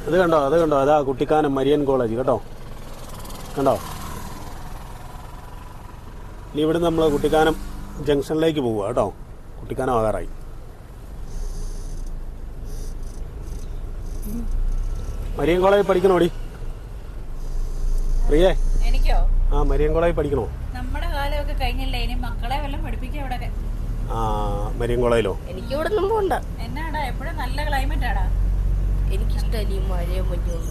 അത് കണ്ടോ, അത് കണ്ടോ, അതാ കുട്ടിക്കാനം മരിയൻ കോളേജ് കേട്ടോ, കണ്ടോ. ഇനി ഇവിടുന്ന് നമ്മൾ കുട്ടിക്കാനം ജംഗ്ഷനിലേക്ക് പോവുക കേട്ടോ. കുട്ടിക്കാനം ആകാറായി. മരിയൻ കോളേജ് പഠിക്കണോടി പ്രിയേ? എനിക്കോ? ആ, മരിയൻ കോളേജ് പഠിക്കണോ? നമ്മുടെ കാലമൊക്കെ കഴിഞ്ഞില്ലേ, ഇനി മക്കളെ വല്ലതും പഠിപ്പിക്കാം ഇവിടെ. ആ, മരിയൻ കോളേജിലോ? എനിക്ക് ഇവിടെ ഒന്നും പോകണ്ട. എന്നാടാ എപ്പോഴും നല്ല ക്ലൈമറ്റ് ആടാ. എനിക്കിഷ്ടമല്ല ഈ മഴയും മഞ്ഞും.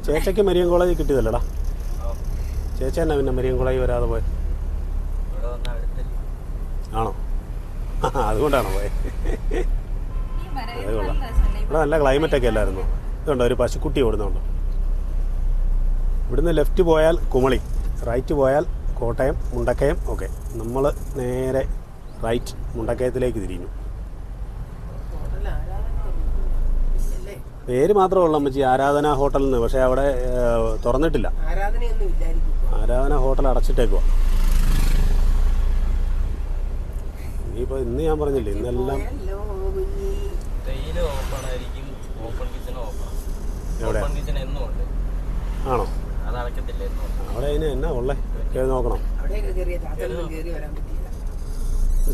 ചേച്ചയ്ക്ക് മരിയൻ കോളേജ് കിട്ടിയതല്ലടാ. ചേച്ച എന്നാ പിന്നെ മരിയൻ കോളേജ് വരാതെ പോയത്? ആണോ? അതുകൊണ്ടാണോ പോയത്? അതുകൊള്ളാം. ഇവിടെ നല്ല ക്ലൈമറ്റൊക്കെ അല്ലായിരുന്നു. ഇതുണ്ടോ ഒരു പശുക്കുട്ടി ഓടുന്നുണ്ടോ? ഇവിടുന്ന് ലെഫ്റ്റ് പോയാൽ കുമളി, റൈറ്റ് പോയാൽ കോട്ടയം, മുണ്ടക്കയം. ഓക്കെ, നമ്മൾ നേരെ റൈറ്റ് മുണ്ടക്കയത്തിലേക്ക് തിരിഞ്ഞു. പേര് മാത്രമേ ഉള്ളൂ അമ്മച്ചി, ആരാധന ഹോട്ടലിൽ നിന്ന്. പക്ഷേ അവിടെ തുറന്നിട്ടില്ല. ആരാധന ഹോട്ടൽ അടച്ചിട്ടേക്കുവാ. ഇനിയിപ്പോൾ ഇന്ന് ഞാൻ പറഞ്ഞില്ലേ, ഇന്നെല്ലാം എവിടെ ആണോ? അവിടെ അതിന് എന്നാ ഉള്ളേ? കയറി നോക്കണം.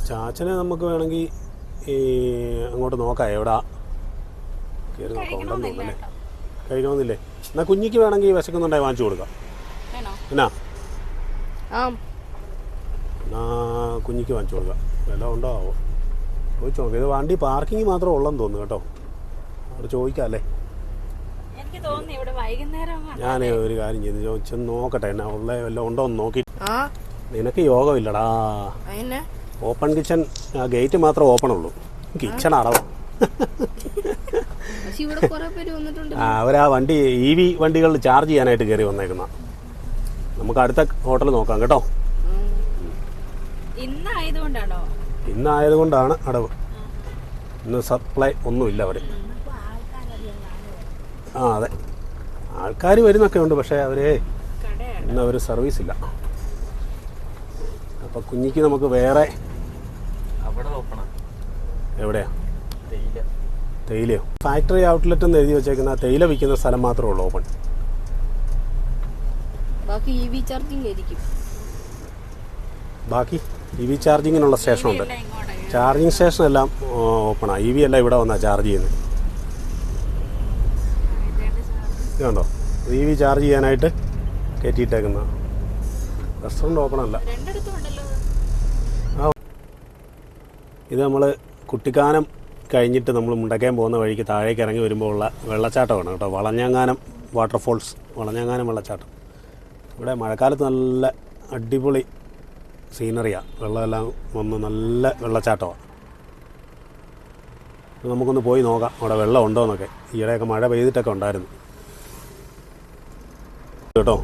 ചാച്ചനെ നമുക്ക് വേണമെങ്കിൽ ഈ അങ്ങോട്ട് നോക്കാം, എവിടാ കയറി നോക്കാം. ഉണ്ടെന്ന് തോന്നുന്നല്ലേ? കഴിക്കണമെന്നില്ലേ? എന്നാൽ കുഞ്ഞിക്ക് വേണമെങ്കിൽ വിശക്കുന്നുണ്ടായി വാങ്ങിച്ചു കൊടുക്കാം. എന്നാ എന്നാ കുഞ്ഞിക്ക് വാങ്ങിച്ചു കൊടുക്കാം. വല്ലതും ഉണ്ടോ ആവോ ചോദിച്ചു നോക്കാം. ഇത് വണ്ടി പാർക്കിങ് മാത്രമേ ഉള്ളെന്ന് തോന്നുന്നു കേട്ടോ. അവിടെ ചോദിക്കാം അല്ലേ? ഞാൻ ഒരു കാര്യം ചെയ്ത് ചോദിച്ചൊന്ന് നോക്കട്ടെ, എന്നാ ഉള്ള വല്ലതും ഉണ്ടോ എന്ന് നോക്കി. നിനക്ക് യോഗമില്ലടാ. ഓപ്പൺ കിച്ചൺ ഗേറ്റ് മാത്രം ഓപ്പൺ ഉള്ളൂ, കിച്ചൺ അടവാ. അവരാ വണ്ടി EV വണ്ടികളിൽ ചാർജ് ചെയ്യാനായിട്ട് കയറി വന്നേക്കുന്ന. നമുക്ക് അടുത്ത ഹോട്ടൽ നോക്കാം കേട്ടോ. ഇന്നായതുകൊണ്ടാണ് അടവ്. ഇന്ന് സപ്ലൈ ഒന്നുമില്ല അവർ. ആ അതെ, ആൾക്കാർ വരുന്നൊക്കെ ഉണ്ട്, പക്ഷേ അവരെ ഇന്ന് അവർ സർവീസ് ഇല്ല. അപ്പം കുഞ്ഞിക്ക് നമുക്ക് വേറെ എവിടെയാ? തേയിലയോ? ഫാക്ടറി ഔട്ട്ലെറ്റ് എന്ന് എഴുതി വെച്ചേക്കുന്ന തേയില വിൽക്കുന്ന സ്ഥലം മാത്രമേ ഉള്ളൂ ഓപ്പൺ. ബാക്കി EV ചാർജിങ്ങിനുള്ള സ്റ്റേഷനുണ്ട്. ചാർജിങ് സ്റ്റേഷൻ എല്ലാം ഓപ്പണാണ്. EV എല്ലാം ഇവിടെ വന്നാണ് ചാർജ് ചെയ്യുന്നത്. ഇതുണ്ടോ EV ചാർജ് ചെയ്യാനായിട്ട് കയറ്റിയിട്ടേക്കുന്ന റെസ്റ്റോറൻറ്റ് ഓപ്പൺ അല്ല. ആ, ഇത് നമ്മൾ കുട്ടിക്കാനം കഴിഞ്ഞിട്ട് നമ്മൾ മുണ്ടക്കയം പോകുന്ന വഴിക്ക് താഴേക്ക് ഇറങ്ങി വരുമ്പോൾ ഉള്ള വെള്ളച്ചാട്ടമാണ് കേട്ടോ. വളഞ്ഞങ്ങാനം വാട്ടർഫോൾസ്, വളഞ്ഞങ്ങാനം വെള്ളച്ചാട്ടം. ഇവിടെ മഴക്കാലത്ത് നല്ല അടിപൊളി സീനറിയാണ്. വെള്ളമെല്ലാം വന്ന് നല്ല വെള്ളച്ചാട്ടമാണ്. നമുക്കൊന്ന് പോയി നോക്കാം അവിടെ വെള്ളം ഉണ്ടോ എന്നൊക്കെ. ഈയിടെയൊക്കെ മഴ പെയ്തിട്ടൊക്കെ ഉണ്ടായിരുന്നു കേട്ടോ.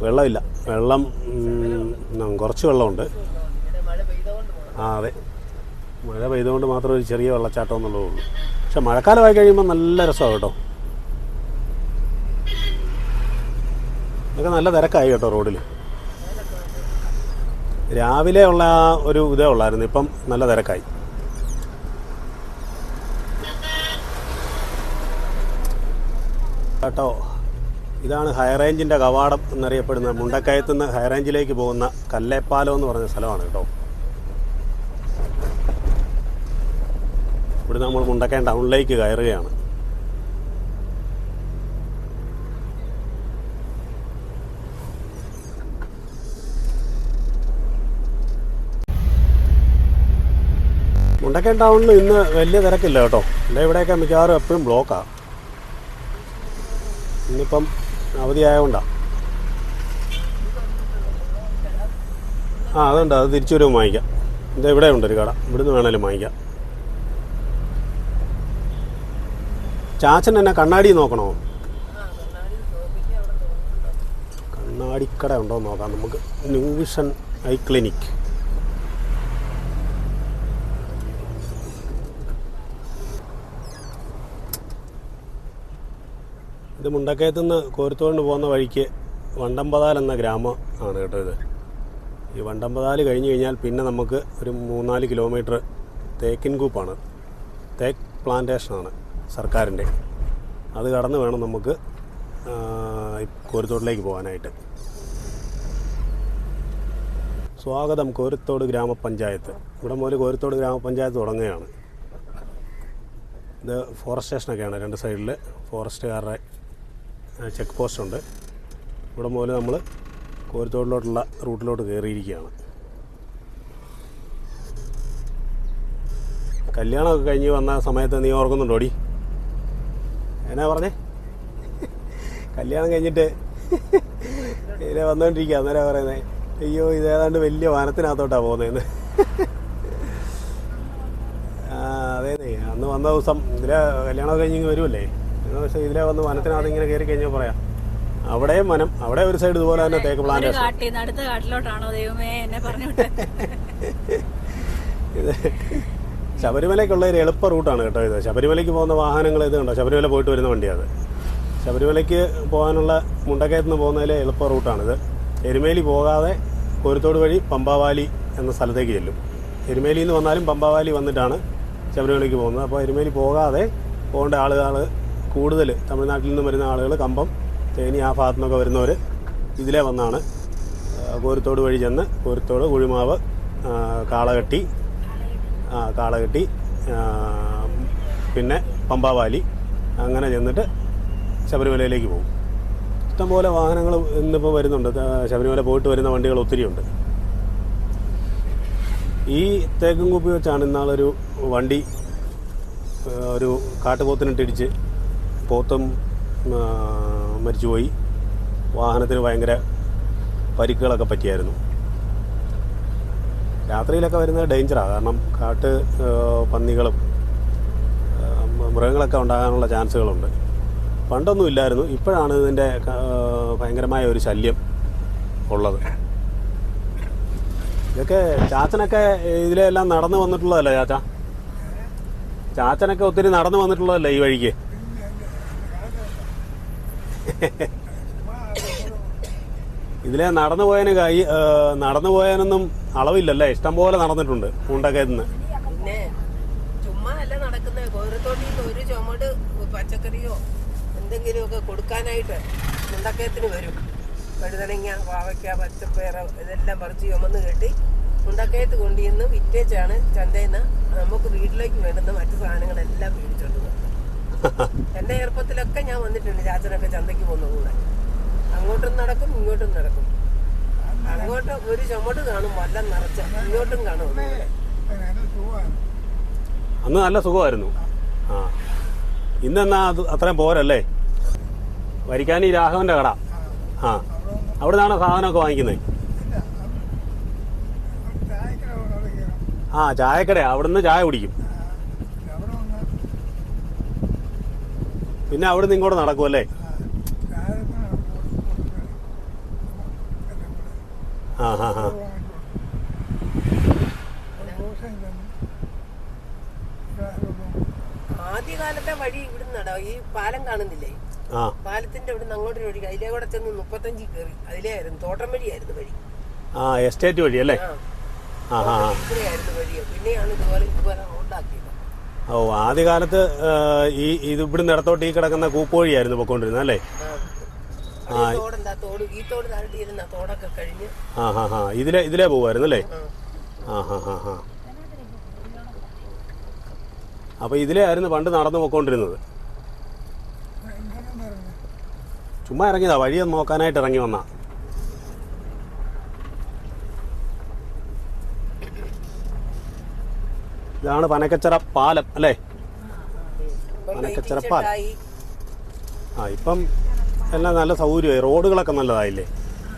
വെള്ളമില്ല, വെള്ളം കുറച്ച് വെള്ളമുണ്ട്. ആ അതെ, മഴ പെയ്തുകൊണ്ട് മാത്രം ഒരു ചെറിയ വെള്ളച്ചാട്ടം എന്നുള്ളതേ ഉള്ളൂ. പക്ഷെ മഴക്കാലമായി കഴിയുമ്പോൾ നല്ല രസമാണ് കേട്ടോ. ഇതൊക്കെ നല്ല തിരക്കായി കേട്ടോ റോഡിൽ. രാവിലെ ഉള്ള ആ ഒരു ഇതേ ഉള്ളായിരുന്നു, ഇപ്പം നല്ല തിരക്കായി. കേട്ടോ, ഇതാണ് ഹൈറേഞ്ചിൻ്റെ കവാടം എന്നറിയപ്പെടുന്ന, മുണ്ടക്കയത്തു നിന്ന് ഹൈറേഞ്ചിലേക്ക് പോകുന്ന കല്ലേപ്പാലം എന്ന് പറഞ്ഞ സ്ഥലമാണ് കേട്ടോ. ഇവിടെ നമ്മൾ മുണ്ടക്കയം ടൗണിലേക്ക് കയറുകയാണ്. മുണ്ടക്കയം ടൗണിൽ ഇന്ന് വലിയ തിരക്കില്ല കേട്ടോ. എൻ്റെ ഇവിടെയൊക്കെ മിക്കവാറും എപ്പോഴും ബ്ലോക്കാണ്. ഇന്നിപ്പം അവധിയായതുകൊണ്ടാണ്. ആ അതുണ്ട്, അത് തിരിച്ചു വരുമ്പോൾ വാങ്ങിക്കാം. ഇത് ഇവിടെ ഉണ്ടൊരു കട, ഇവിടുന്ന് വേണേലും വാങ്ങിക്കാം. ചാച്ചൻ എന്നാ കണ്ണാടി നോക്കണോ? കണ്ണാടിക്കട ഉണ്ടോ എന്ന് നോക്കാം നമുക്ക്. New vision I clinic. ഇത് മുണ്ടക്കയത്തു നിന്ന് കോരത്തോണ്ട് പോകുന്ന വഴിക്ക് വണ്ടമ്പതാൽ എന്ന ഗ്രാമം ആണ് കേട്ടോ ഇത്. ഈ വണ്ടമ്പതാൽ കഴിഞ്ഞ് കഴിഞ്ഞാൽ പിന്നെ നമുക്ക് ഒരു 3-4 കിലോമീറ്റർ തേക്കിൻകൂപ്പാണ്, തേക്ക് പ്ലാന്റേഷനാണ്. സർക്കാരിൻ്റെ. അത് കടന്ന് വേണം നമുക്ക് കോരത്തോടിലേക്ക് പോകാനായിട്ട്. സ്വാഗതം കോരത്തോട് ഗ്രാമപഞ്ചായത്ത്. ഇവിടെ മുതൽ കോരത്തോട് ഗ്രാമപഞ്ചായത്ത് തുടങ്ങുകയാണ്. ഇത് ഫോറസ്റ്റ് സ്റ്റേഷനൊക്കെയാണ്, രണ്ട് സൈഡിൽ ഫോറസ്റ്റുകാരുടെ ചെക്ക് പോസ്റ്റുണ്ട്. ഇവിടെ മുതൽ നമ്മൾ കോരത്തോടിലോട്ടുള്ള റൂട്ടിലോട്ട് കയറിയിരിക്കുകയാണ്. കല്യാണമൊക്കെ കഴിഞ്ഞ് വന്ന സമയത്ത് നീ ഓർക്കുന്നുണ്ടോടി? എന്നാ പറഞ്ഞേ? കല്യാണം കഴിഞ്ഞിട്ട് ഇങ്ങനെ വന്നുകൊണ്ടിരിക്കുക. അന്നേരം പറയുന്നത്, അയ്യോ ഇതേതാണ്ട് വലിയ വനത്തിനകത്തോട്ടാണ് പോകുന്നതെന്ന്. അതേ, അന്ന് വന്ന ദിവസം ഇതിലെ കല്യാണമൊക്കെ കഴിഞ്ഞ് വരുമല്ലേ, പക്ഷേ ഇതിലെ വന്ന് വനത്തിനകത്ത് ഇങ്ങനെ കയറി കഴിഞ്ഞാൽ പറയാം, അവിടെയും വനം, അവിടെ ഒരു സൈഡ് ഇതുപോലെ തന്നെ തേക്ക് പ്ലാന്റേഷൻ. അടുത്ത കാട്ടിലോട്ടാണോ ദൈവമേ എന്നെ പറഞ്ഞു? ഇത് ശബരിമലയ്ക്കുള്ള ഒരു എളുപ്പ റൂട്ടാണ് കേട്ടോ ഇത്. ശബരിമലയ്ക്ക് പോകുന്ന വാഹനങ്ങൾ ഇത് കണ്ടോ, ശബരിമല പോയിട്ട് വരുന്ന വണ്ടിയാണ്. ശബരിമലയ്ക്ക് പോകാനുള്ള മുണ്ടക്കയത്ത് നിന്ന് പോകുന്നതിലെ എളുപ്പ റൂട്ടാണിത്. എരുമേലി പോകാതെ കോരത്തോട് വഴി പമ്പാവാലി എന്ന സ്ഥലത്തേക്ക് ചെല്ലും. എരുമേലിയിൽ നിന്ന് വന്നാലും പമ്പാവാലി വന്നിട്ടാണ് ശബരിമലയ്ക്ക് പോകുന്നത്. അപ്പോൾ എരുമേലി പോകാതെ പോകേണ്ട ആളുകൾ കൂടുതൽ തമിഴ്നാട്ടിൽ നിന്ന് വരുന്ന ആളുകൾ, കമ്പം, തേനി ആ ഭാഗത്തു നിന്നൊക്കെ വരുന്നവർ ഇതിലേ വന്നാണ് കോരത്തോട് വഴി ചെന്ന് കോരത്തോട്, കുഴിമാവ്, കാളകെട്ടി, പിന്നെ പമ്പാവാലി അങ്ങനെ ചെന്നിട്ട് ശബരിമലയിലേക്ക് പോകും. ഇഷ്ടംപോലെ വാഹനങ്ങൾ ഇന്നിപ്പോൾ വരുന്നുണ്ട്. ശബരിമല പോയിട്ട് വരുന്ന വണ്ടികൾ ഒത്തിരിയുണ്ട്. ഈ തേക്കും കുപ്പി വെച്ചാണ് ഇന്നാളൊരു വണ്ടി ഒരു കാട്ടുപോത്തിനിട്ടിടിച്ച് പോത്തും മരിച്ചുപോയി. വാഹനത്തിന് ഭയങ്കര പരിക്കുകളൊക്കെ പറ്റിയായിരുന്നു. രാത്രിയിലൊക്കെ വരുന്നത് ഡേഞ്ചറാണ്. കാരണം കാട്ട് പന്നികളും മൃഗങ്ങളൊക്കെ ഉണ്ടാകാനുള്ള ചാൻസുകളുണ്ട്. പണ്ടൊന്നും ഇല്ലായിരുന്നു, ഇപ്പോഴാണ് ഇതിൻ്റെ ഭയങ്കരമായ ഒരു ശല്യം ഉള്ളത്. ഇതൊക്കെ ചാച്ചനൊക്കെ ഇതിലെല്ലാം നടന്നു വന്നിട്ടുള്ളതല്ലേ ചാച്ച? ചാച്ചനൊക്കെ ഒത്തിരി നടന്നു വന്നിട്ടുള്ളതല്ലേ ഈ വഴിക്ക്? ഇതിലെ നടന്നു പോയാനൊന്നും അളവില്ലല്ലേ, ഇഷ്ടം പോലെ നടന്നിട്ടുണ്ട് മുണ്ടക്കയത്ത്. പിന്നെ ചുമ്മാ അല്ല നടക്കുന്നത്. കോരത്തോട്ടിൽ ഒരു ചുമട് പച്ചക്കറിയോ എന്തെങ്കിലുമൊക്കെ കൊടുക്കാനായിട്ട് മുണ്ടക്കയത്തിന് വരും. വഴുതനങ്ങ, പാവയ്ക്ക, പച്ചപ്പയറ് ഇതെല്ലാം പറിച്ച് ചുമന്ന് കെട്ടി മുണ്ടക്കയത്ത് കൊണ്ടുവന്ന് വിറ്റേച്ചാണ് ചന്തയിൽ നിന്ന് നമുക്ക് വീട്ടിലേക്ക് വേണ്ടുന്ന മറ്റു സാധനങ്ങളെല്ലാം മേടിച്ചോണ്ട് പോകുന്നത്. എൻ്റെ ചെറുപ്പത്തിലൊക്കെ ഞാൻ വന്നിട്ടുണ്ട് ചാച്ചനൊക്കെ ചന്തയ്ക്ക് പോകുന്ന കൂടെ. അങ്ങോട്ടും നടക്കും ഇങ്ങോട്ടും നടക്കും. അങ്ങോട്ട് ഒരു ചുമട് കാണും, വല്ലം നിറച്ച, ഇങ്ങോട്ടും കാണും. അന്ന് നല്ല സുഖമായിരുന്നു. ഇന്നെന്നാ അത് അത്രയും പോരല്ലേ? വരിക്കാനി രാഘവന്റെ കട, അവിടെ നിന്നാണ് സാധനമൊക്കെ വാങ്ങിക്കുന്നത്. ചായക്കട, അവിടുന്ന് ചായ കുടിക്കും. പിന്നെ അവിടുന്ന് ഇങ്ങോട്ട് നടക്കുമല്ലേ? ആദ്യകാലത്തെ വഴി ഇവിടുന്ന് ഈ പാലം കാണുന്നില്ലേ, പാലത്തിന്റെ ഇവിടുന്ന് അങ്ങോട്ടൊരു വഴി, അതിലേ കൂടെ ചെന്ന് 35 കയറി അതിലേ ആയിരുന്നു, തോട്ടം വഴിയായിരുന്നു വഴി. എസ്റ്റേറ്റ് വഴി അല്ലേ? ഇവിടെയായിരുന്നു വഴി. പിന്നെയാണ് ഇതുപോലെ ഉണ്ടാക്കിയത്. ആദ്യകാലത്ത് ഇത് ഇവിടുന്ന് ഇടത്തോട്ട് ഈ കിടക്കുന്ന കൂപ്പുവഴിയായിരുന്നു പൊക്കോണ്ടിരുന്നത് അല്ലേ? തോട് ഈ തോട് താഴ്ത്തിയിരുന്ന തോടൊക്കെ കഴിഞ്ഞ് ഇതിലേ പോവായിരുന്നു അല്ലേ? അപ്പൊ ഇതിലേ ആയിരുന്നു പണ്ട് നടന്നു പോയിക്കൊണ്ടിരുന്നത്. ചുമ്മാ ഇറങ്ങിയതാ, വഴിയൊന്നും നോക്കാനായിട്ട് ഇറങ്ങി വന്ന. ഇതാണ് പനക്കച്ചിറ പാലം അല്ലേ? പനക്കച്ചിറ പാലം. ഇപ്പം എല്ലാം നല്ല സൗകര്യമായി, റോഡുകളൊക്കെ നല്ലതായില്ലേ?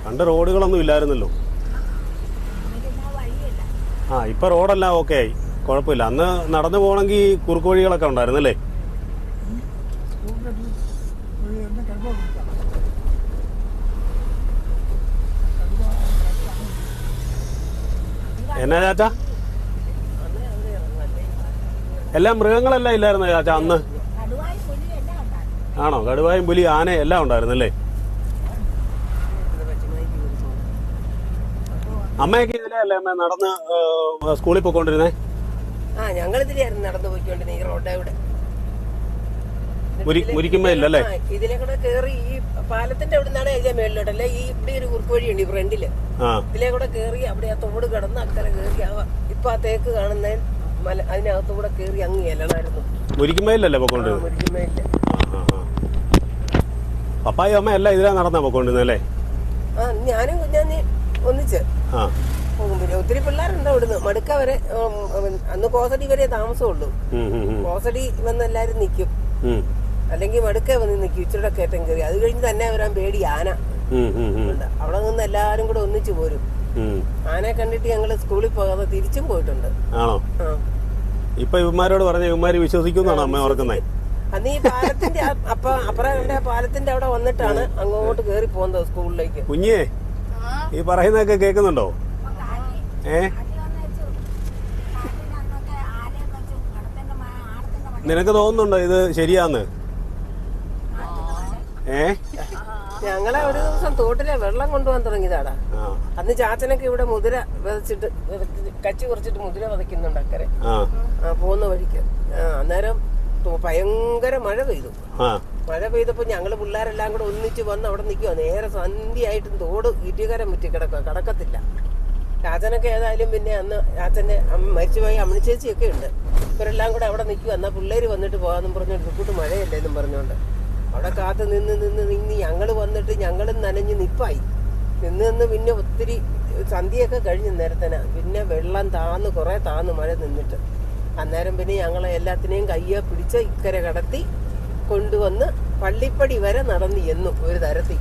പണ്ട് റോഡുകളൊന്നും ഇല്ലായിരുന്നല്ലോ. ഇപ്പൊ റോഡെല്ലാം ഓക്കെ ആയി, കുഴപ്പമില്ല. അന്ന് നടന്നു പോകണമെങ്കിൽ കുറുക്ക് വഴികളൊക്കെ ഉണ്ടായിരുന്നല്ലേ? എന്നാ ചാച്ചാ, എല്ലാം മൃഗങ്ങളെല്ലാം ഇല്ലായിരുന്നോ ചാച്ചാ അന്ന്? ആണോ? കടുവായും പുലി, ആന എല്ലാം ഉണ്ടായിരുന്നല്ലേ? അമ്മയൊക്കെ ഇതിലല്ലേ അമ്മ നടന്ന് സ്കൂളിൽ പോയിക്കൊണ്ടിരുന്നേ? ഞങ്ങളിതിലായിരുന്നു നടന്നു പോയിക്കൊണ്ടിരുന്നത്, ഈ റോഡവിടെ. മുരിക്കുമ്പല്ലേ? ഇതിലെ കൂടെ കേറി ഈ പാലത്തിന്റെ അവിടെ നിന്നാണ് അതിന്റെ മേളിലോട്ടല്ലേ ഈ ഇവിടെ ഒരു കുറുക്ക് വഴിയുണ്ട് ഈ ഫ്രണ്ടില്. ഇതിലെ കൂടെ കേറി അവിടെ ആ തോട് കിടന്ന് അക്കരെ കേറി ഇപ്പൊ ആ തേക്ക് കാണുന്ന അതിനകത്തുകൂടെ കേറി അങ്ങ് ചെല്ലണമായിരുന്നു. മുരിക്കുമ്പല്ലേ പൊക്കോണ്ട്? മുരിക്കുമ്പയില്ല. പപ്പായും അമ്മ എല്ലാം ഇതിലാ നടന്നാ പൊക്കോണ്ടിരുന്നല്ലേ? ആ ഞാനും കുഞ്ഞാഞ്ഞ് ഒന്നിച്ച് പോകും. പിന്നെ ഒത്തിരി പിള്ളേരുണ്ട് അവിടുന്ന് മടുക്ക വരെ. അന്ന് കോസടി വരെ താമസമുള്ളൂ. കോസടി വന്ന് എല്ലാരും നിക്കും, അല്ലെങ്കിൽ മടുക്ക വന്ന് നിക്കും ഇച്ചിരിയുടെ കയറ്റം കയറി. അത് കഴിഞ്ഞ് തന്നെ വരാൻ പേടി ആന ഉണ്ട്. അവിടെ നിന്ന് എല്ലാരും കൂടെ ഒന്നിച്ചു പോരും. ആനയെ കണ്ടിട്ട് ഞങ്ങള് സ്കൂളിൽ പോകാതെ തിരിച്ചും പോയിട്ടുണ്ട്. ആണോ? ഇപ്പൊ ഇവന്മാരോട് പറഞ്ഞ ഇവന്മാര് വിശ്വസിക്കുന്നാണോ അമ്മ ഓർക്കുന്നത്? അന്ന് ഈ പാലത്തിന്റെ അപ്പുറം കണ്ട പാലത്തിന്റെ അവിടെ വന്നിട്ടാണ് അങ്ങോട്ട് കേറി പോകുന്നത് സ്കൂളിലേക്ക്. കുഞ്ഞേ, ഈ പറയുന്നതൊക്കെ കേൾക്കുന്നുണ്ടോ? നിനക്ക് തോന്നുന്നുണ്ടോ ഇത് ശരിയാന്ന്? ഞങ്ങളെ ഒരു ദിവസം തോട്ടിലെ വെള്ളം കൊണ്ടുപോകാൻ തുടങ്ങിയതാടാ. അന്ന് ചാച്ചനൊക്കെ ഇവിടെ മുതിര വിതച്ചിട്ട് കച്ചി കുറച്ചിട്ട് മുതിര വിതയ്ക്കുന്നുണ്ട് അക്കരെ പോകുന്ന വഴിക്ക്. അന്നേരം ഭയങ്കര മഴ പെയ്തു. മഴ പെയ്തപ്പോ ഞങ്ങള് പിള്ളേരെല്ലാം കൂടെ ഒന്നിച്ച് വന്ന് അവിടെ നിൽക്കുക. നേരെ സന്ധ്യയായിട്ടും തോട് ഇറ്റിക്കരം മുറ്റി കടക്കത്തില്ല. ചാച്ചനൊക്കെ ഏതായാലും പിന്നെ അന്ന് ചാച്ചന്റെ മരിച്ചുപോയി അമ്മണി ചേച്ചിയൊക്കെ ഉണ്ട്. ഇവരെല്ലാം കൂടെ അവിടെ നിൽക്കുക. എന്നാ പിള്ളേര് വന്നിട്ട് പോകാന്നും പറഞ്ഞോണ്ട് ഇക്കൂട്ട് മഴയല്ലേ എന്നും പറഞ്ഞോണ്ട് അവിടെ കാത്ത് നിന്ന് ഞങ്ങള് വന്നിട്ട് ഞങ്ങളും നനഞ്ഞ് നിപ്പായി നിന്ന് പിന്നെ ഒത്തിരി സന്ധ്യയൊക്കെ കഴിഞ്ഞ് നേരത്തന പിന്നെ വെള്ളം കുറെ താന്ന് മഴ നിന്നിട്ട്. അന്നേരം പിന്നെ ഞങ്ങളെ എല്ലാത്തിനെയും കയ്യെ പിടിച്ച് ഇക്കരെ കടത്തി കൊണ്ടുവന്ന് പള്ളിപ്പടി വരെ നടന്നു എന്നും ഒരു തരത്തിൽ.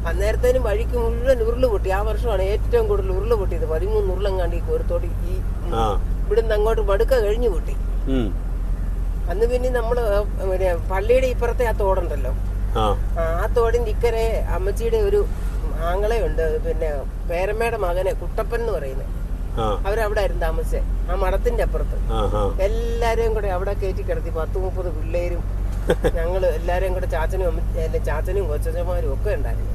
അന്നേരത്തേനും വഴിക്ക് മുഴുവൻ ഉരുള് പൊട്ടി. ആ വർഷമാണ് ഏറ്റവും കൂടുതൽ ഉരുള് പൊട്ടിയത്. 13 ഉരുളങ്ങാണ്ട് ഈ കോരത്തോടി ഈ ഇവിടുന്ന് അങ്ങോട്ട് മടുക്ക കഴിഞ്ഞു പൊട്ടി. അന്ന് പിന്നെ നമ്മള് പള്ളിയുടെ ഇപ്പുറത്തെ ആ തോടുണ്ടല്ലോ, ആ തോടിന്റെ ഇക്കരെ അമ്മച്ചിയുടെ ഒരു ആങ്ങളെയുണ്ട്, പിന്നെ പേരമ്മയുടെ മകനെ കുട്ടപ്പൻ എന്ന് പറയുന്നത്. അവരവിടെ ആയിരുന്നു താമസിച്ചേ, ആ മഠത്തിന്റെ അപ്പുറത്ത്. എല്ലാരെയും കൂടെ അവിടെ കയറ്റി കിടത്തി 10-30 പിള്ളേരും ഞങ്ങള് എല്ലാരെയും കൂടെ ചാച്ചനും കൊച്ചന്മാരും ഒക്കെ ഉണ്ടായിരുന്നു.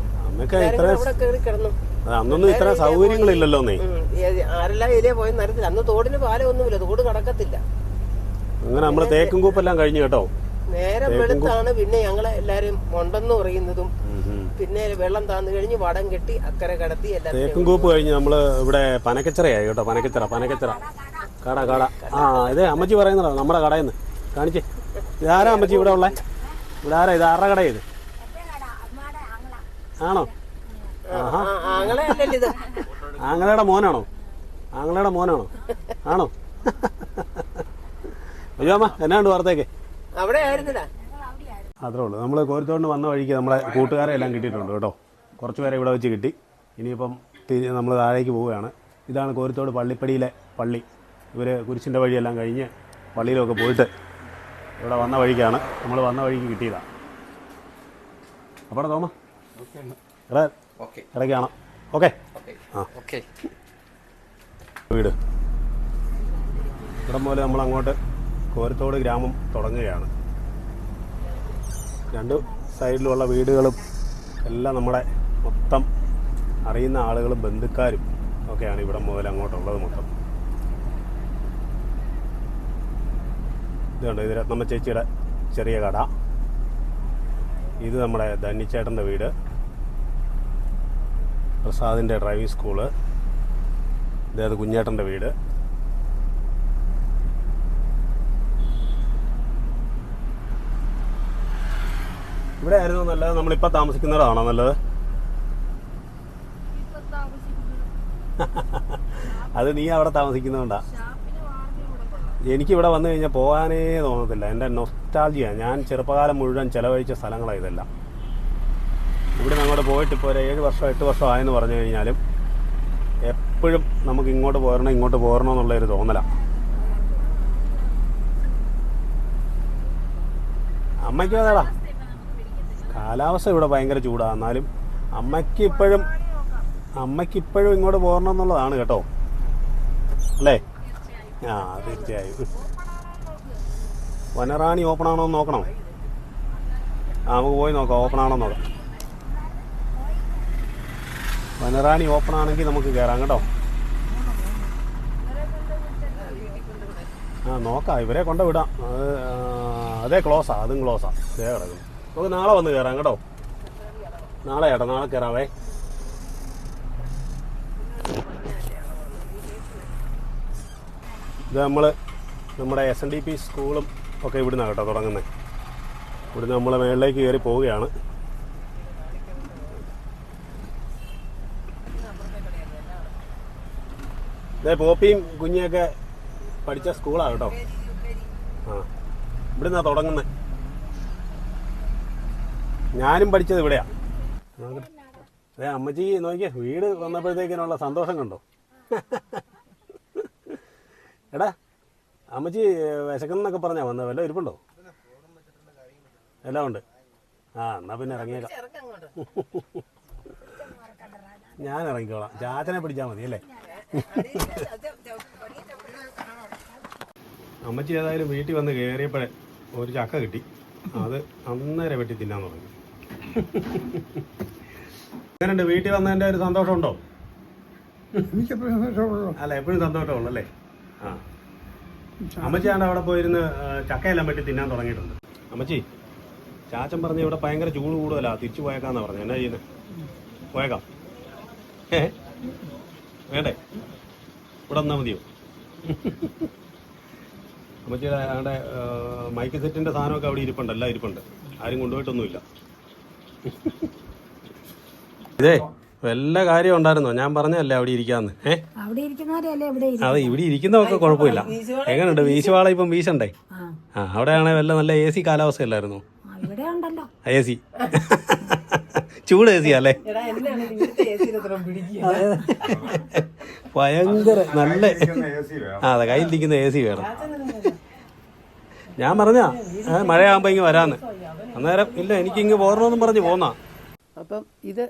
അവിടെ കയറി കിടന്നു. സൗകര്യങ്ങളില്ലല്ലോ ആരെല്ലാം ഏരിയ പോയെന്ന് അറിയത്തില്ല. അന്ന് തോടിന് പാലമൊന്നുമില്ല, തോട് കടക്കത്തില്ല. അങ്ങനെ നമ്മള് തേക്കും കൂപ്പെല്ലാം കഴിഞ്ഞു കേട്ടോ. നേരം വെളുത്താണ് പിന്നെ ഞങ്ങളെ എല്ലാരും ഉണ്ടെന്ന് പറയുന്നതും. പിന്നെ വെള്ളം താന്നു കഴിഞ്ഞ് വടം കെട്ടി അക്കരെ കടത്തി തേക്കും കൂപ്പ് കഴിഞ്ഞ് നമ്മള് ഇവിടെ പനക്കച്ചറയായി കേട്ടോ. പനക്കച്ചറ കട. ഇതേ അമ്മച്ചി പറയുന്നതാ നമ്മുടെ കടയിൽ നിന്ന് കാണിച്ചേ. ഇതാരാ അമ്മച്ചി ഇവിടെ ഉള്ളേ? ഇവിടെ ആരാ? ഇത് ആരുടെ കട? ഇത് ആണോ? ആങ്ങളയുടെ മോനാണോ? ആണോ? അയ്യോമ്മ എന്നാണ്ട് വാർത്തയൊക്കെ? അവിടെ ആയിരുന്നില്ല. അത്രേ ഉള്ളൂ. നമ്മൾ കോരത്തോടിന് വന്ന വഴിക്ക് നമ്മളെ കൂട്ടുകാരെ എല്ലാം കിട്ടിയിട്ടുണ്ട് കേട്ടോ. കുറച്ച് പേരെ ഇവിടെ വെച്ച് കിട്ടി. ഇനിയിപ്പം നമ്മൾ താഴേക്ക് പോവുകയാണ്. ഇതാണ് കോരത്തോട് പള്ളിപ്പടിയിലെ പള്ളി. ഇവർ കുരിശിൻ്റെ വഴിയെല്ലാം കഴിഞ്ഞ് പള്ളിയിലൊക്കെ പോയിട്ട് ഇവിടെ വന്ന വഴിക്കാണ്. നമ്മൾ വന്ന വഴിക്ക് കിട്ടിയതാണ്. അപ്പോൾ തോമ ഇടയ്ക്ക് കാണാം. ഓക്കെ. വീട് ഇവിടെ പോലെ നമ്മൾ അങ്ങോട്ട് കോരത്തോട് ഗ്രാമം തുടങ്ങുകയാണ്. രണ്ട് സൈഡിലുള്ള വീടുകളും എല്ലാം നമ്മുടെ മൊത്തം അറിയുന്ന ആളുകളും ബന്ധുക്കാരും ഒക്കെയാണ് ഇവിടെ മുതൽ അങ്ങോട്ടുള്ളത് മൊത്തം. ഇതുണ്ട്, ഇത് രത്നമ്മ ചേച്ചിയുടെ ചെറിയ കട. ഇത് നമ്മുടെ ധന്യച്ചേട്ടൻ്റെ വീട്, പ്രസാദിൻ്റെ ഡ്രൈവിംഗ് സ്കൂള്, ഇതേത് കുഞ്ഞേട്ടൻ്റെ വീട്. ഇവിടെ ആയിരുന്നു നല്ലത്? നമ്മളിപ്പോൾ താമസിക്കുന്നതാണോ നല്ലത്? അത് നീ അവിടെ താമസിക്കുന്നതുകൊണ്ടാ. എനിക്കിവിടെ വന്നു കഴിഞ്ഞാൽ പോകാനേ തോന്നത്തില്ല. എൻ്റെ നൊസ്റ്റാൾജിയ. ഞാൻ ചെറുപ്പകാലം മുഴുവൻ ചിലവഴിച്ച സ്ഥലങ്ങളാണ് ഇതെല്ലാം. ഇവിടെ അങ്ങോട്ട് പോയിട്ട് ഇപ്പോൾ ഒരു 7 വർഷം 8 വർഷം ആയെന്ന് പറഞ്ഞു കഴിഞ്ഞാലും എപ്പോഴും നമുക്ക് ഇങ്ങോട്ട് പോരണം എന്നുള്ളൊരു തോന്നലാണ്. അമ്മയ്ക്കും അതേടാ, കാലാവസ്ഥ ഇവിടെ ഭയങ്കര ചൂടാണ്. എന്നാലും അമ്മയ്ക്കിപ്പോഴും ഇങ്ങോട്ട് പോരണം എന്നുള്ളതാണ് കേട്ടോ, അല്ലേ? തീർച്ചയായും. വനറാണി ഓപ്പൺ ആണോ എന്ന് നോക്കണം. നമുക്ക് പോയി നോക്കാം, ഓപ്പൺ ആണോ നോക്കാം. വനറാണി ഓപ്പൺ ആണെങ്കിൽ നമുക്ക് കയറാം കേട്ടോ. നോക്കാം, ഇവരെ കൊണ്ട് വിടാം. അത് അതേ ക്ലോസാ, അതും ക്ലോസാ. അതേ കിടക്കും. നമുക്ക് നാളെ വന്ന് കയറാം കേട്ടോ. നാളെ ചേട്ടാ, നാളെ കയറാവേ. ഇത് നമ്മുടെ SNDP സ്കൂളും ഒക്കെ ഇവിടുന്നാണ് കേട്ടോ തുടങ്ങുന്നത്. ഇവിടുന്ന് നമ്മൾ മേളിലേക്ക് കയറി പോവുകയാണ്. ഇതേ പോപ്പിയും കുഞ്ഞിയൊക്കെ പഠിച്ച സ്കൂളാണ് കേട്ടോ. ആ, ഇവിടുന്നാണ് തുടങ്ങുന്നത്. ഞാനും പഠിച്ചത് ഇവിടെയാണ്. അതെ, അമ്മച്ചി നോക്കിയേ, വീട് വന്നപ്പോഴത്തേക്കിനുള്ള സന്തോഷം കണ്ടോ? എടാ, അമ്മച്ചി വിശക്കുന്നൊക്കെ പറഞ്ഞാ വന്നത്, വല്ല ഇരിപ്പുണ്ടോ? എല്ലാം ഉണ്ട്. ആ, എന്നാ പിന്നെ ഇറങ്ങിയേക്കാം. ഞാൻ ഇറങ്ങിക്കോളാം, ചാച്ചനെ പിടിച്ചാൽ മതി അല്ലേ? അമ്മച്ചി ഏതായാലും വീട്ടിൽ വന്ന് കയറിയപ്പോഴേ ഒരു ചക്ക കിട്ടി. അത് അന്നേരം വെട്ടി തിന്നാൻ തുടങ്ങി. എങ്ങനെയുണ്ട് വീട്ടിൽ വന്നതിൻ്റെ ഒരു സന്തോഷമുണ്ടോ? അല്ല, എപ്പോഴും സന്തോഷമുള്ളൂ അല്ലേ? ആ, അമ്മച്ചിയാണ് അവിടെ പോയിരുന്ന് ചക്കയെല്ലാം വെട്ടി തിന്നാൻ തുടങ്ങിയിട്ടുണ്ട്. അമ്മച്ചി, ചാച്ചൻ പറഞ്ഞ് ഇവിടെ ഭയങ്കര ചൂട് കൂടുതലാ, തിരിച്ചു പോയേക്കാന്നാ പറഞ്ഞു. എന്നാ ചെയ്യുന്നത്? പോയേക്കാം? വേണ്ടേ? ഇവിടെ വന്നാൽ മതിയോ? അമ്മച്ചിയുടെ അവിടെ മൈക്ക് സെറ്റിന്റെ സാധനമൊക്കെ അവിടെ ഇരിപ്പുണ്ട്, എല്ലാം ഇരിപ്പുണ്ട്. ആരും കൊണ്ടുപോയിട്ടൊന്നുമില്ല. ഇതേ വല്ല കാര്യം ഉണ്ടായിരുന്നോ? ഞാൻ പറഞ്ഞല്ലേ അവിടെ ഇരിക്കാന്ന്. അതെ, ഇവിടെ ഇരിക്കുന്നതൊക്കെ കുഴപ്പമില്ല. എങ്ങനെയുണ്ട് വീശുവാള? ഇപ്പം വീശണ്ടേ? ആ, അവിടെയാണെ വല്ല നല്ല AC കാലാവസ്ഥയല്ലായിരുന്നോ? AC ചൂട് AC അല്ലേ? ഭയങ്കര നല്ല. അതെ, കയ്യിലിരിക്കുന്ന AC വേണം. ഞാൻ പറഞ്ഞാ മഴയാകുമ്പോ ഇങ്ങ് വരാന്ന്. അന്നേരം ഇല്ല, എനിക്കിങ്ങ് പോരണമെന്നും പറഞ്ഞ് പോന്നാ. അപ്പം ഇത്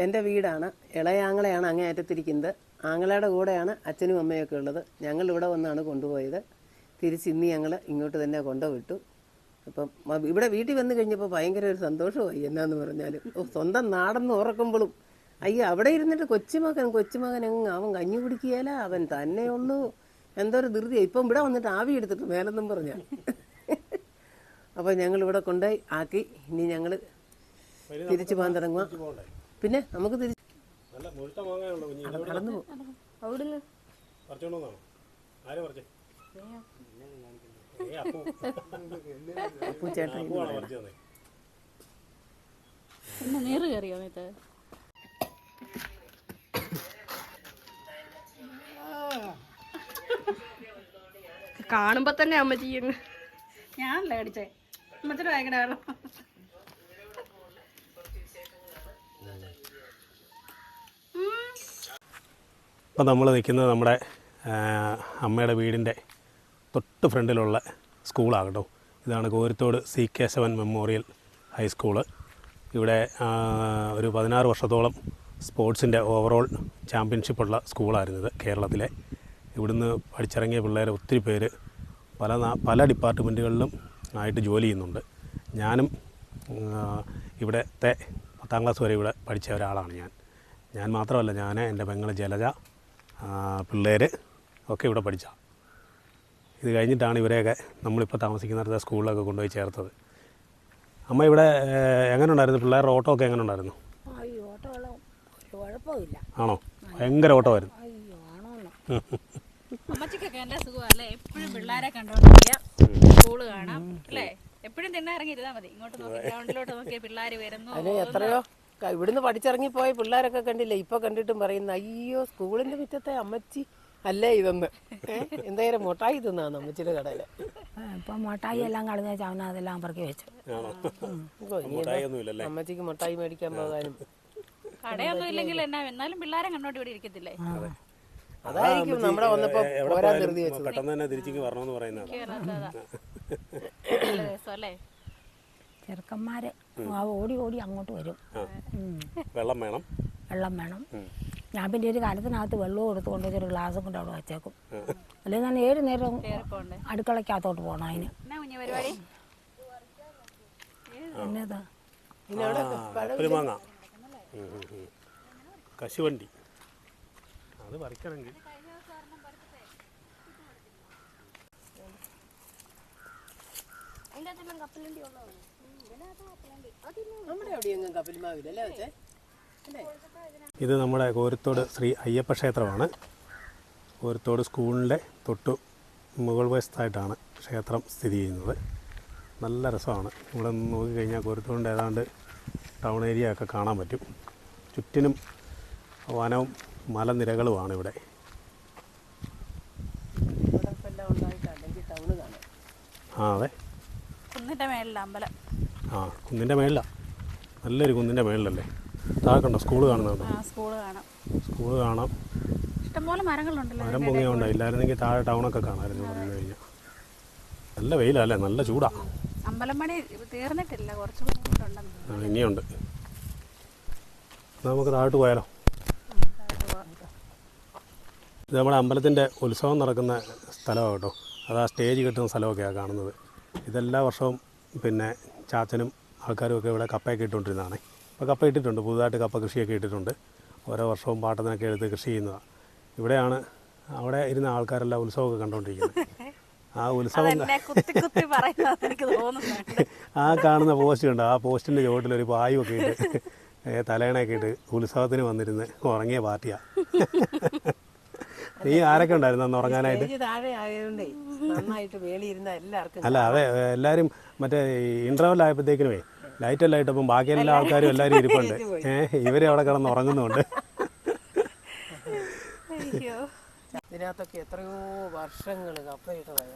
എൻ്റെ വീടാണ്. ഇളയാങ്ങളെയാണ് അങ്ങേ അറ്റത്തിരിക്കുന്നത്. ആങ്ങളയുടെ കൂടെയാണ് അച്ഛനും അമ്മയൊക്കെ ഉള്ളത്. ഞങ്ങൾ ഇവിടെ വന്നാണ് കൊണ്ടുപോയത്. തിരിച്ച് ഇന്ന് ഞങ്ങൾ ഇങ്ങോട്ട് തന്നെ കൊണ്ടുവിട്ടു. അപ്പം ഇവിടെ വീട്ടിൽ വന്നു കഴിഞ്ഞപ്പോൾ ഭയങ്കര ഒരു സന്തോഷമായി. എന്നാന്ന് പറഞ്ഞാൽ സ്വന്തം നാടെന്ന് ഓർക്കുമ്പോഴും അയ്യോ അവിടെ ഇരുന്നിട്ട് കൊച്ചുമകൻ അങ്ങ് അവൻ കഞ്ഞി കുടിക്കുകയില്ല, അവൻ തന്നെയുള്ളൂ, എന്തോ ഒരു ധൃതിയാണ്. ഇപ്പം ഇവിടെ വന്നിട്ട് ആവി എടുത്തിട്ട് മേലെന്നും പറഞ്ഞാൽ. അപ്പം ഞങ്ങൾ ഇവിടെ കൊണ്ടുപോയി ആക്കി. ഇനി ഞങ്ങൾ തിരിച്ചു പോകാൻ തുടങ്ങുക. പിന്നെ നമുക്ക് തിരിച്ച് കടന്നു പോകും. അപ്പു ചേട്ടൻ നീറ് കയറിയോ? കാണുമ്പോ തന്നെ അമ്മച്ചി ഞാനല്ലേ അടിച്ചേ. അമ്മച്ചിട്ട് ഭയങ്കര വേണം. ഇപ്പം നമ്മൾ നിൽക്കുന്നത് നമ്മുടെ അമ്മയുടെ വീടിൻ്റെ തൊട്ട് ഫ്രണ്ടിലുള്ള സ്കൂളാണ് കേട്ടോ. ഇതാണ് Koruthodu C. Kesavan memorial high school. ഇവിടെ ഒരു 16 വർഷത്തോളം സ്പോർട്സിൻ്റെ ഓവറോൾ ചാമ്പ്യൻഷിപ്പുള്ള സ്കൂളായിരുന്നത് കേരളത്തിലെ. ഇവിടുന്ന് പഠിച്ചിറങ്ങിയ പിള്ളേർ ഒത്തിരി പേര് പല ഡിപ്പാർട്ട്മെൻറ്റുകളിലും ആയിട്ട് ജോലി ചെയ്യുന്നുണ്ട്. ഞാനും ഇവിടുത്തെ 10ാം ക്ലാസ് വരെ ഇവിടെ പഠിച്ച ഒരാളാണ് ഞാൻ മാത്രമല്ല, ഞാൻ എൻ്റെ പെങ്ങൾ ജലജ, പിള്ളേർ ഒക്കെ ഇവിടെ പഠിച്ച. ഇത് കഴിഞ്ഞിട്ടാണ് ഇവരെയൊക്കെ നമ്മളിപ്പോൾ താമസിക്കുന്നിടത്തെ സ്കൂളിലൊക്കെ കൊണ്ടുപോയി ചേർത്തത്. അമ്മ ഇവിടെ എങ്ങനെ ഉണ്ടായിരുന്നു? പിള്ളേരുടെ ഓട്ടോ ഒക്കെ എങ്ങനെ ഉണ്ടായിരുന്നു? ആണോ? ഭയങ്കര ഓട്ടമായിരുന്നു. അമ്മച്ചിക്കൊക്കെ എന്റെ സുഖമല്ലേ? എപ്പോഴും പിള്ളേരെ കണ്ടോണ്ടിരിക്കുക, സ്കൂള് കാണാം അല്ലേ? എപ്പോഴും തിണ്ണ ഇറങ്ങിയിരുന്നാ മതി. ഇങ്ങോട്ട് നോക്കി, ഗ്രൗണ്ടിലോട്ട് നോക്കിയ പിള്ളേര് വരുന്നു. എത്രയോ ഇവിടുന്ന് പഠിച്ചിറങ്ങിപ്പോയ പിള്ളേരൊക്കെ കണ്ടില്ലേ? ഇപ്പൊ കണ്ടിട്ടും പറയുന്ന അയ്യോ സ്കൂളിന്റെ മുറ്റത്തെ അമ്മച്ചി അല്ലേ ഇതൊന്ന്. എന്തായാലും മുട്ടായി തിന്നാന്ന് അമ്മച്ചിയുടെ കടയില്. ഇപ്പൊ മുട്ടായി എല്ലാം കളഞ്ഞ ചവന അതെല്ലാം പറക്കി വെച്ചു. അമ്മച്ചിക്ക് മുട്ടായി മേടിക്കാൻ പോകാനും കടയൊന്നും ഇല്ലെങ്കിൽ എന്നാലും പിള്ളേരെ കണ്ടോണ്ട് ഇവിടെ ഇരിക്കത്തില്ലേ? അതായിരിക്കും നമ്മുടെ വന്നപ്പോ പോരാൻ ധൃതി വെച്ചത്. പെട്ടെന്ന് തന്നെ തിരിച്ചിങ്ങ് വരണമെന്ന് പറയുന്നത്. ചെറുക്കന്മാര് ഓടി ഓടി അങ്ങോട്ട് വരും. വെള്ളം വേണം. ഞാൻ പിന്നെ ഒരു കാലത്തിനകത്ത് വെള്ളവും എടുത്തുകൊണ്ട് ഒരു ഗ്ലാസും കൊണ്ട് അവിടെ വെച്ചേക്കും. അല്ലെങ്കിൽ ഞാൻ 7 നേരം അടുക്കളക്കകത്തോട്ട് പോകണം. അതിന് എന്നതാ കശുവണ്ടി അത് പറിക്കണമെങ്കിൽ നമ്മുടെ എവിടെയെങ്കിലും കപ്പൽമാവിലല്ലേ വെച്ചേ അല്ലേ? ഇത് നമ്മുടെ കോരത്തോട് ശ്രീ അയ്യപ്പ ക്ഷേത്രമാണ്. കോരത്തോട് സ്കൂളിൻ്റെ തൊട്ട് മുകൾ വശത്തായിട്ടാണ് ക്ഷേത്രം സ്ഥിതി ചെയ്യുന്നത്. നല്ല രസമാണ്. ഇവിടെ നിന്ന് നോക്കിക്കഴിഞ്ഞാൽ കോരത്തോടിൻ്റെ ഏതാണ്ട് ടൗൺ ഏരിയ ഒക്കെ കാണാൻ പറ്റും. ചുറ്റിനും വനവും മലനിരകളുമാണ് ഇവിടെ. എല്ലാം ഉണ്ടായിട്ടല്ലെങ്കിൽ ടൗണ് കാണാം. അതെ, കുന്നിന്റെ മേളിൽ അമ്പലം. കുന്നിൻ്റെ മേളിലാണ്. നല്ലൊരു കുന്നിൻ്റെ മേളിലല്ലേ. താഴെക്കണ്ടോ സ്കൂള് കാണുന്നുണ്ടോ? സ്കൂള് കാണാം. സ്കൂള് കാണാം. ഇഷ്ടംപോലെ മരങ്ങളുണ്ടല്ലോ. മരം പൊങ്ങിയുണ്ടോ? ഇല്ലായിരുന്നെങ്കിൽ താഴെ ടൗണൊക്കെ കാണാമായിരുന്നു വന്നു കഴിഞ്ഞാൽ. നല്ല വെയിലല്ലേ, നല്ല ചൂടാ. അമ്പലം പണി തീർന്നിട്ടില്ല, കുറച്ച് ബുദ്ധിമുട്ടുണ്ടെന്ന്. ഇനിയുണ്ട്. നമുക്ക് താഴോട്ട് പോയാലോ? ഇത് നമ്മുടെ അമ്പലത്തിൻ്റെ ഉത്സവം നടക്കുന്ന സ്ഥലമാണ് കേട്ടോ. അത് ആ സ്റ്റേജ് കെട്ടുന്ന സ്ഥലമൊക്കെയാണ് കാണുന്നത്. ഇതെല്ലാ വർഷവും പിന്നെ ചാച്ചനും ആൾക്കാരും ഒക്കെ ഇവിടെ കപ്പയൊക്കെ ഇട്ടുകൊണ്ടിരുന്നതാണ്. ഇപ്പോൾ കപ്പ ഇട്ടിട്ടുണ്ട്, പുതുതായിട്ട് കപ്പ കൃഷിയൊക്കെ ഇട്ടിട്ടുണ്ട്. ഓരോ വർഷവും പാട്ടത്തിനൊക്കെ എടുത്ത് കൃഷി ചെയ്യുന്നതാണ്. ഇവിടെയാണ് അവിടെ ഇരുന്ന ആൾക്കാരെല്ലാം ഉത്സവമൊക്കെ കണ്ടുകൊണ്ടിരിക്കുന്നത്. ആ ഉത്സവം ആ കാണുന്ന പോസ്റ്റ് ഉണ്ട്. ആ പോസ്റ്റിൻ്റെ ചുവട്ടിലൊരു പായുമൊക്കെ ഇട്ട് തലേണയൊക്കെ ഇട്ട് ഉത്സവത്തിന് വന്നിരുന്ന് ഉറങ്ങിയ പാർട്ടിയാണ്. നീ ആരൊക്കെ ഉണ്ടായിരുന്നു അന്ന് ഉറങ്ങാനായിട്ട്? താഴെ ആയതുകൊണ്ടേ നന്നായിട്ട് വേളിയിരുന്ന എല്ലാവർക്കും. അല്ല, അതെ, എല്ലാവരും മറ്റേ ഇൻ്റർവെൽ ആയപ്പോഴത്തേക്കിനുമേ ലൈറ്റെല്ലാം ഇട്ടപ്പം ബാക്കി എല്ലാ ആൾക്കാരും എല്ലാവരും ഇരിപ്പുണ്ട്. ഇവരെ അവിടെ കിടന്ന് ഉറങ്ങുന്നുണ്ട്. ഇതിനകത്തൊക്കെ എത്രയോ വർഷങ്ങൾ കപ്പയിട്ടതായ.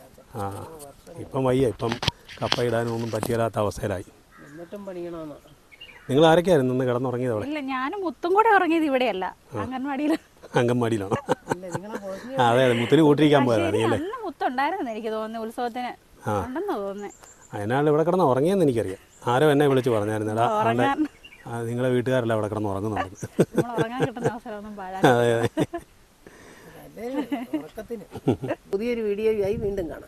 ഇപ്പം വയ്യ, ഇപ്പം കപ്പ ഇടാനൊന്നും പറ്റിയാത്ത അവസ്ഥയിലായി. എന്നിട്ടും പണിയണമെന്നാണ്. നിങ്ങൾ ആരൊക്കെയായിരുന്നു ഇന്ന് കിടന്നുറങ്ങിയത് അവിടെ? ഇല്ല, ഞാനും മുത്തും കൂടെ ഉറങ്ങിയത് ഇവിടെയല്ല, അംഗൻവാടിയിലാണ്. അംഗൻവാടിയിലാണോ? അതെ അതെ, മുത്തിന് കൂട്ടിരിക്കാൻ പോയതാണ് അല്ലേ? നല്ല മുത്തുണ്ടായിരുന്നു എനിക്ക് തോന്നുന്നു, ഉത്സവത്തിന് ഉണ്ടെന്ന് തോന്നുന്നേ. അതിനാണ് ഇവിടെ കിടന്ന് ഉറങ്ങിയെന്ന് എനിക്കറിയാം. ആരോ എന്നെ വിളിച്ച് പറഞ്ഞായിരുന്നു, നിങ്ങളെ വീട്ടുകാരല്ല അവിടെ കിടന്ന് ഉറങ്ങുന്നുണ്ട്. ഉറങ്ങാൻ കിട്ടുന്ന അവസരമൊന്നും പാഴാ. അതെ അതെ. പുതിയൊരു വീഡിയോയുമായി വീണ്ടും കാണാം.